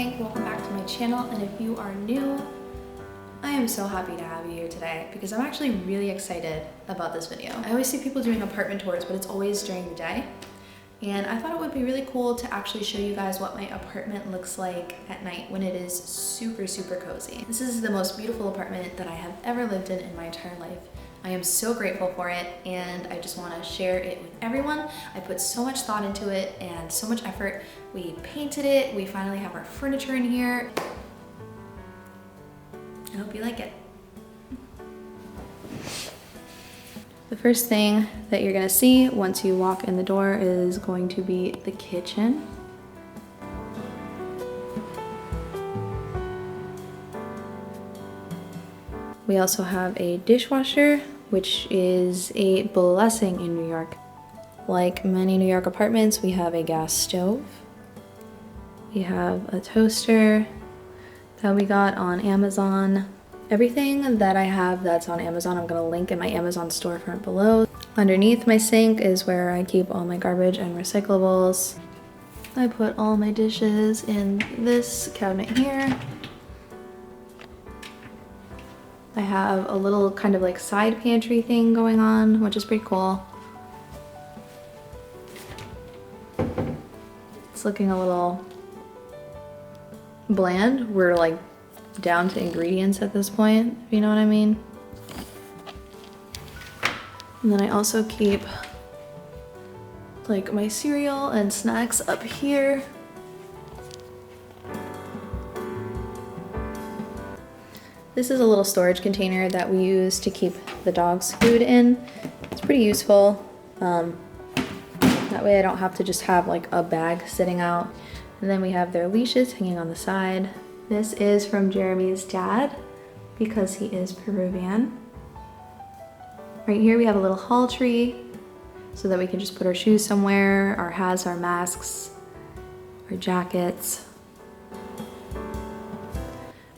Hi, welcome back to my channel, and if you are new, I am so happy to have you here today because I'm actually really excited about this video. I always see people doing apartment tours, but it's always during the day. And I thought it would be really cool to actually show you guys what my apartment looks like at night when it is super, super cozy. This is the most beautiful apartment that I have ever lived in my entire life. I am so grateful for it, and I just want to share it with everyone. I put so much thought into it and so much effort. We painted it, we finally have our furniture in here. I hope you like it. The first thing that you're gonna see once you walk in the door is going to be the kitchen. We also have a dishwasher, which is a blessing in New York. Like many New York apartments, we have a gas stove. We have a toaster that we got on Amazon. Everything that I have that's on Amazon, I'm gonna link in my Amazon storefront below. Underneath my sink is where I keep all my garbage and recyclables. I put all my dishes in this cabinet here. I have a little kind of like side pantry thing going on, which is pretty cool. It's looking a little bland. We're like down to ingredients at this point, if you know what I mean. And then I also keep like my cereal and snacks up here. This is a little storage container that we use to keep the dog's food in. It's pretty useful. That way I don't have to just have like a bag sitting out. And then we have their leashes hanging on the side. This is from Jeremy's dad because he is Peruvian. Right here we have a little hall tree so that we can just put our shoes somewhere, our hats, our masks, our jackets.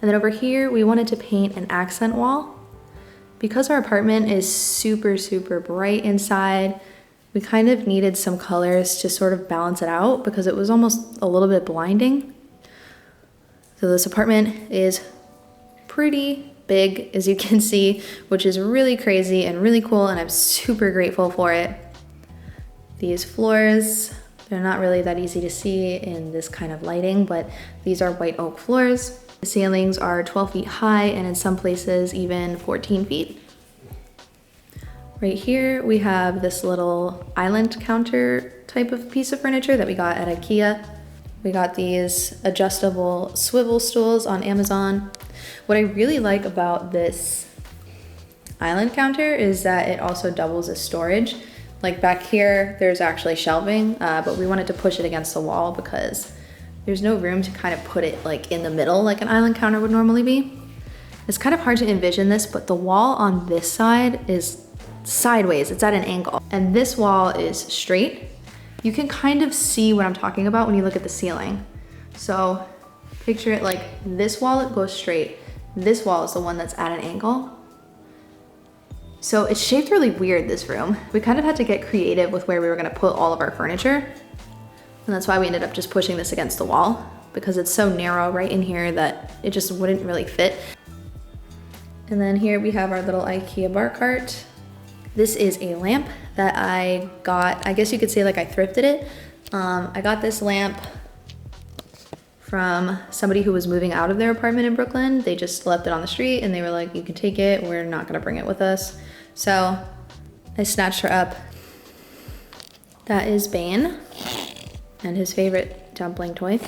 And then over here, we wanted to paint an accent wall. Because our apartment is super, super bright inside, we kind of needed some colors to sort of balance it out because it was almost a little bit blinding. So this apartment is pretty big, as you can see, which is really crazy and really cool, and I'm super grateful for it. These floors, they're not really that easy to see in this kind of lighting, but these are white oak floors. The ceilings are 12 feet high and in some places even 14 feet. Right here we have this little island counter type of piece of furniture that we got at IKEA. We got these adjustable swivel stools on Amazon. What I really like about this island counter is that it also doubles as storage. Like back here, there's actually shelving, but we wanted to push it against the wall because there's no room to kind of put it like in the middle like an island counter would normally be. It's kind of hard to envision this, but the wall on this side is sideways, it's at an angle. And this wall is straight. You can kind of see what I'm talking about when you look at the ceiling. So picture it like this wall, it goes straight. This wall is the one that's at an angle. So it's shaped really weird, this room. We kind of had to get creative with where we were gonna put all of our furniture. And that's why we ended up just pushing this against the wall because it's so narrow right in here that it just wouldn't really fit. And then here we have our little IKEA bar cart. This is a lamp that I got, I guess you could say like I thrifted it. I got this lamp from somebody who was moving out of their apartment in Brooklyn. They just left it on the street and they were like, you can take it, we're not gonna bring it with us. So I snatched her up. That is Bane and his favorite dumpling toy.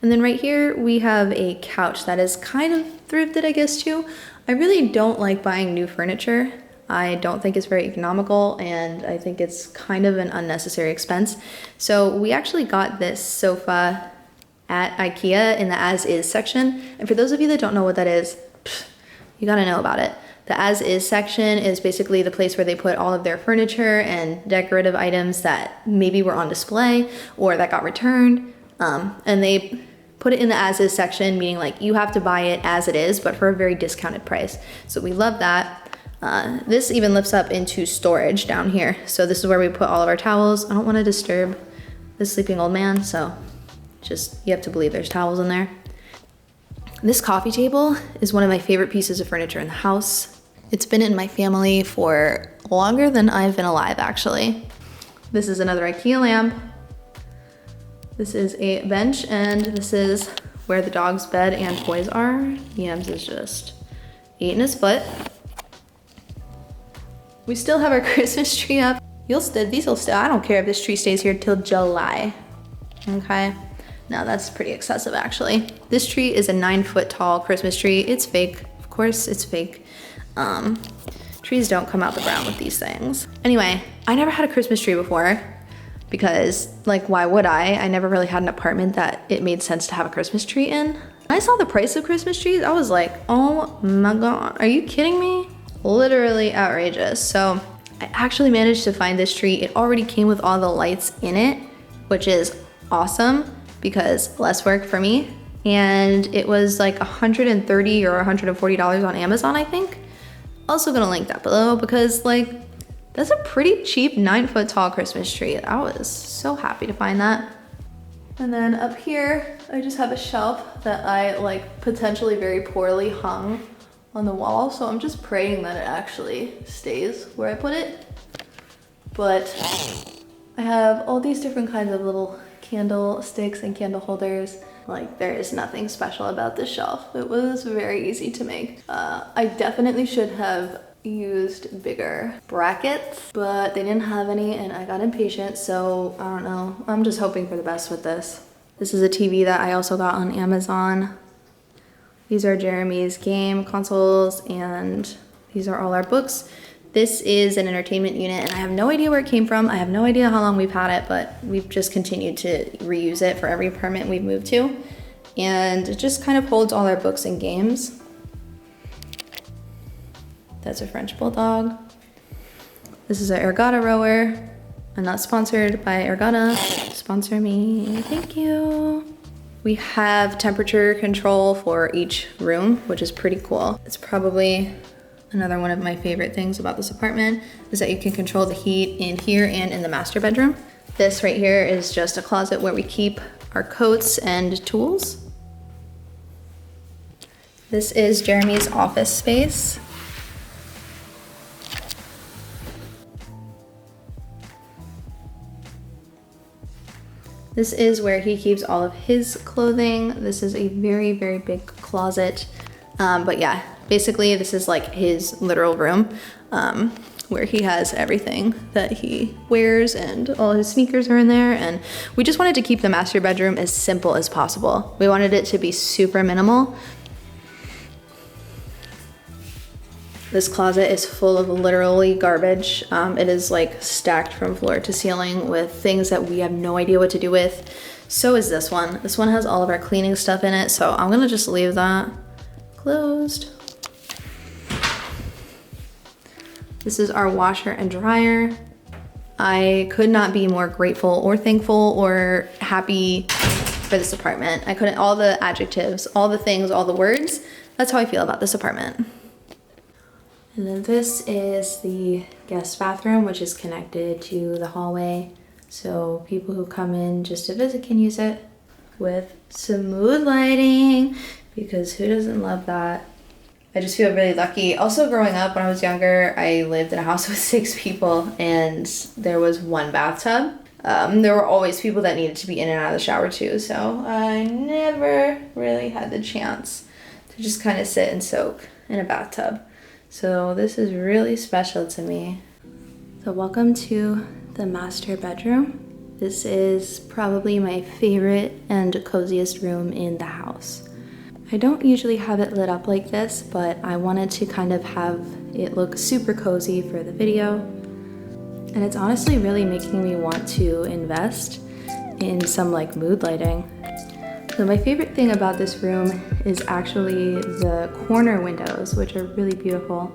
And then right here we have a couch that is kind of thrifted, I guess, too. I really don't like buying new furniture. I don't think it's very economical and I think it's kind of an unnecessary expense. So we actually got this sofa at IKEA in the as-is section. And for those of you that don't know what that is, you gotta know about it. The as-is section is basically the place where they put all of their furniture and decorative items that maybe were on display or that got returned. And they put it in the as-is section, meaning like you have to buy it as it is, but for a very discounted price. So we love that. This even lifts up into storage down here. So this is where we put all of our towels. I don't want to disturb this sleeping old man, so Just, you have to believe there's towels in there. This coffee table is one of my favorite pieces of furniture in the house. It's been in my family for longer than I've been alive, actually. This is another IKEA lamp. This is a bench, and this is where the dog's bed and toys are. Yams is just eating his foot. We still have our Christmas tree up. These will still, I don't care if this tree stays here till July, okay? No, that's pretty excessive actually. This tree is a 9-foot tall Christmas tree. It's fake, of course it's fake. Trees don't come out the ground with these things. Anyway, I never had a Christmas tree before because, like, why would I? I never really had an apartment that it made sense to have a Christmas tree in. When I saw the price of Christmas trees, I was like, oh my God, are you kidding me? Literally outrageous. So I actually managed to find this tree. It already came with all the lights in it, which is awesome because less work for me. And it was like $130 or $140 on Amazon, I think. Also gonna link that below because, like, that's a pretty cheap 9-foot tall Christmas tree. I was so happy to find that. And then up here, I just have a shelf that I, like, potentially very poorly hung on the wall. So I'm just praying that it actually stays where I put it. But I have all these different kinds of little candle sticks and candle holders. Like, there is nothing special about this shelf. It was very easy to make. I definitely should have used bigger brackets, but they didn't have any and I got impatient, so I don't know. I'm just hoping for the best with this. This is a TV that I also got on Amazon. These are Jeremy's game consoles, and these are all our books. This is an entertainment unit, and I have no idea where it came from. I have no idea how long we've had it, but we've just continued to reuse it for every apartment we've moved to. And it just kind of holds all our books and games. That's a French bulldog. This is an Ergatta rower. I'm not sponsored by Ergatta. Sponsor me, thank you. We have temperature control for each room, which is pretty cool. It's probably another one of my favorite things about this apartment is that you can control the heat in here and in the master bedroom. This right here is just a closet where we keep our coats and tools. This is Jeremy's office space. This is where he keeps all of his clothing. This is a very, very big closet. But yeah, basically this is like his literal room where he has everything that he wears and all his sneakers are in there. And we just wanted to keep the master bedroom as simple as possible. We wanted it to be super minimal. This closet is full of literally garbage. It is like stacked from floor to ceiling with things that we have no idea what to do with. So is this one. This one has all of our cleaning stuff in it, so I'm gonna just leave that closed. This is our washer and dryer. I could not be more grateful or thankful or happy for this apartment. I couldn't, all the adjectives, all the things, all the words, that's how I feel about this apartment. And then this is the guest bathroom, which is connected to the hallway. So people who come in just to visit can use it with some mood lighting, because who doesn't love that? I just feel really lucky. Also, growing up when I was younger, I lived in a house with 6 people and there was 1 bathtub. There were always people that needed to be in and out of the shower too, so I never really had the chance to just kind of sit and soak in a bathtub. So this is really special to me. So welcome to the master bedroom. This is probably my favorite and coziest room in the house. I don't usually have it lit up like this, but I wanted to kind of have it look super cozy for the video. And it's honestly really making me want to invest in some like mood lighting. So my favorite thing about this room is actually the corner windows, which are really beautiful.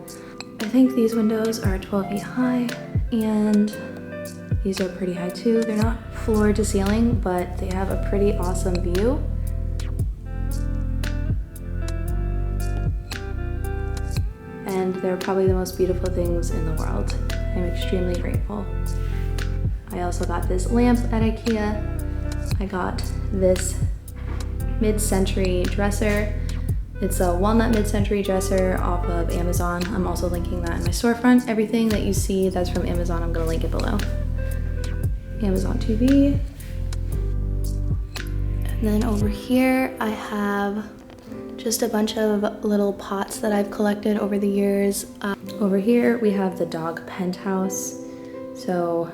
I think these windows are 12 feet high and these are pretty high too. They're not floor to ceiling, but they have a pretty awesome view. And they're probably the most beautiful things in the world. I'm extremely grateful. I also got this lamp at IKEA. I got this mid-century dresser. It's a walnut mid-century dresser off of Amazon. I'm also linking that in my storefront. Everything that you see that's from Amazon, I'm gonna link it below. Amazon TV. And then over here, I have just a bunch of little pots that I've collected over the years. Over here, we have the dog penthouse. So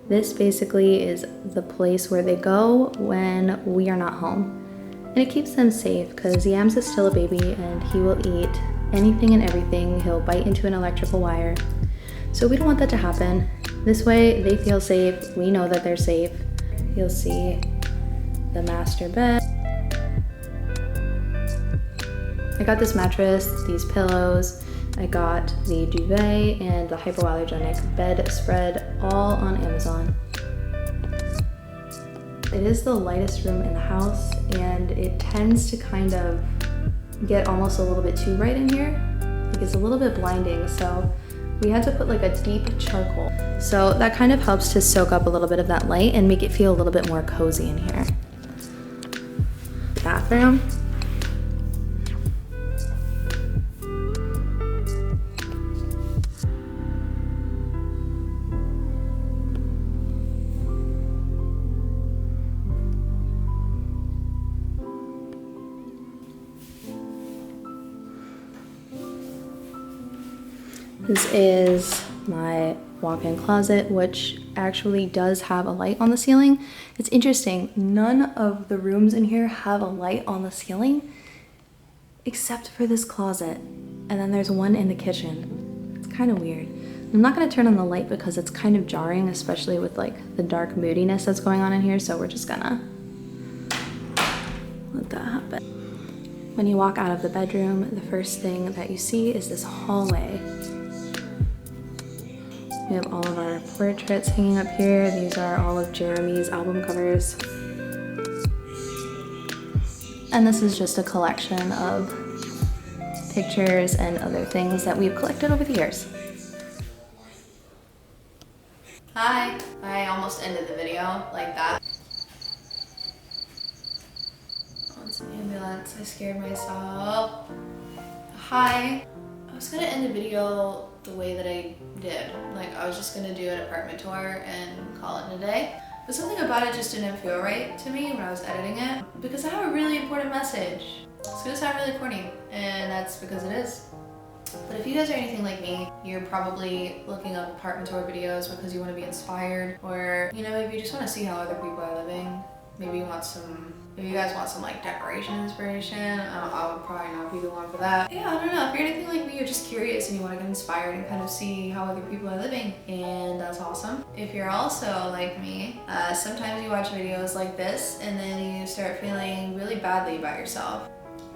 this basically is the place where they go when we are not home. And it keeps them safe because Yams is still a baby and he will eat anything and everything. He'll bite into an electrical wire. So we don't want that to happen. This way they feel safe. We know that they're safe. You'll see the master bed. I got this mattress, these pillows. I got the duvet and the hypoallergenic bedspread all on Amazon. It is the lightest room in the house and it tends to kind of get almost a little bit too bright in here. Like it's a little bit blinding, so we had to put like a deep charcoal. So that kind of helps to soak up a little bit of that light and make it feel a little bit more cozy in here. Bathroom. This is my walk-in closet, which actually does have a light on the ceiling. It's interesting, none of the rooms in here have a light on the ceiling except for this closet. And then there's one in the kitchen. It's kind of weird. I'm not gonna turn on the light because it's kind of jarring, especially with like the dark moodiness that's going on in here, so we're just gonna let that happen. When you walk out of the bedroom, the first thing that you see is this hallway. We have all of our portraits hanging up here. These are all of Jeremy's album covers. And this is just a collection of pictures and other things that we've collected over the years. Hi, I almost ended the video like that. Oh, it's an ambulance, I scared myself. Hi. I was gonna end the video the way that I did. Like I was just gonna do an apartment tour and call it a day. But something about it just didn't feel right to me when I was editing it because I have a really important message. It's gonna sound really corny, and that's because it is. But if you guys are anything like me, you're probably looking up apartment tour videos because you want to be inspired, or you know, maybe you just want to see how other people are living. Maybe you guys want some like decoration inspiration. I would probably not be the one for that. Yeah, I don't know. If you're anything like me, you're just curious and you want to get inspired and kind of see how other people are living, and that's awesome. If you're also like me, sometimes you watch videos like this and then you start feeling really badly about yourself.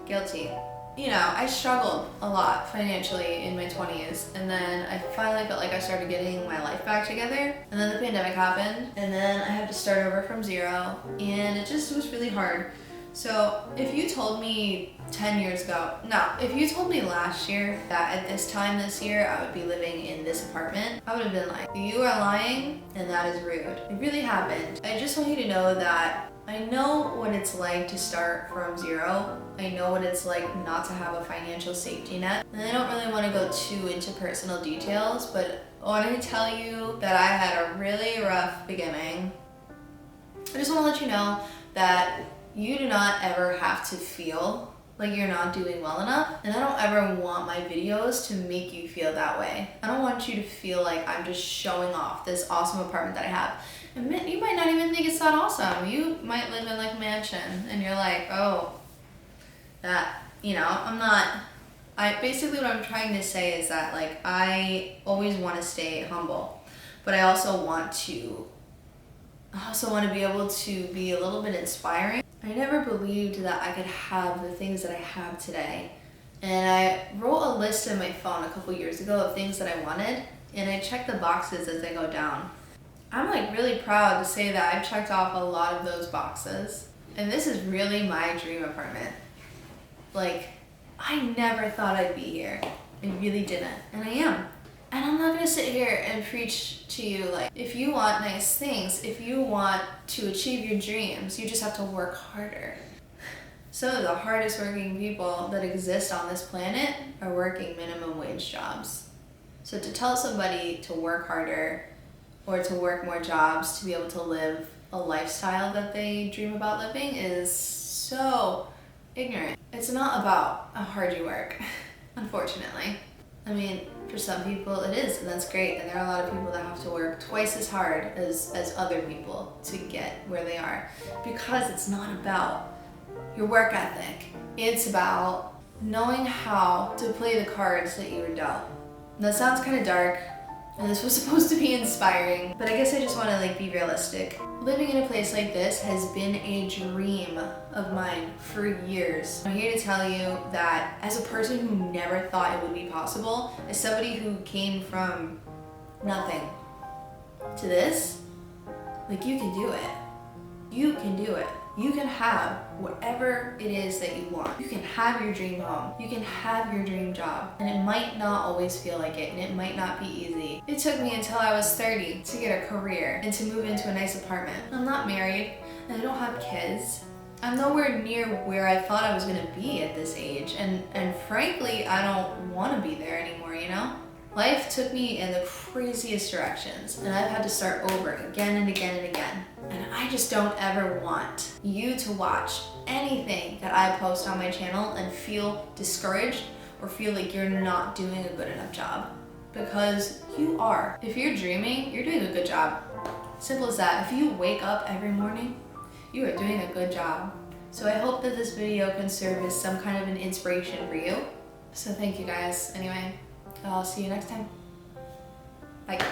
Guilty. You know, I struggled a lot financially in my 20s, and then I finally felt like I started getting my life back together, and then the pandemic happened, and then I had to start over from zero, and it just was really hard. So if you told me 10 years ago, no, if you told me last year that at this time this year I would be living in this apartment, I would have been like, you are lying and that is rude. It really happened. I just want you to know that I know what it's like to start from zero. I know what it's like not to have a financial safety net. And I don't really want to go too into personal details, but I want to tell you that I had a really rough beginning. I just want to let you know that you do not ever have to feel like you're not doing well enough. And I don't ever want my videos to make you feel that way. I don't want you to feel like I'm just showing off this awesome apartment that I have. And you might not even think it's that awesome. You might live in like a mansion and you're like, oh, that, you know, basically what I'm trying to say is that like, I always want to stay humble, but I also want to be able to be a little bit inspiring. I never believed that I could have the things that I have today. And I wrote a list in my phone a couple years ago of things that I wanted, and I checked the boxes as they go down. I'm like really proud to say that I've checked off a lot of those boxes. And this is really my dream apartment. Like, I never thought I'd be here. I really didn't, and I am. And I'm not gonna sit here and preach to you like, if you want nice things, if you want to achieve your dreams, you just have to work harder. Some of the hardest working people that exist on this planet are working minimum wage jobs. So to tell somebody to work harder or to work more jobs to be able to live a lifestyle that they dream about living is so ignorant. It's not about how hard you work, unfortunately. I mean, for some people it is, and that's great. And there are a lot of people that have to work twice as hard as other people to get where they are, because it's not about your work ethic. It's about knowing how to play the cards that you were dealt. And that sounds kind of dark, and this was supposed to be inspiring, but I guess I just want to like be realistic. Living in a place like this has been a dream of mine for years. I'm here to tell you that as a person who never thought it would be possible, as somebody who came from nothing to this, like, you can do it. You can do it. You can have whatever it is that you want. You can have your dream home. You can have your dream job. And it might not always feel like it, and it might not be easy. It took me until I was 30 to get a career and to move into a nice apartment. I'm not married, and I don't have kids. I'm nowhere near where I thought I was gonna be at this age. And frankly, I don't wanna be there anymore, you know? Life took me in the craziest directions, and I've had to start over again and again and again. And I just don't ever want you to watch anything that I post on my channel and feel discouraged or feel like you're not doing a good enough job. Because you are. If you're dreaming, you're doing a good job. Simple as that. If you wake up every morning, you are doing a good job. So I hope that this video can serve as some kind of an inspiration for you. So thank you guys. Anyway, I'll see you next time. Bye.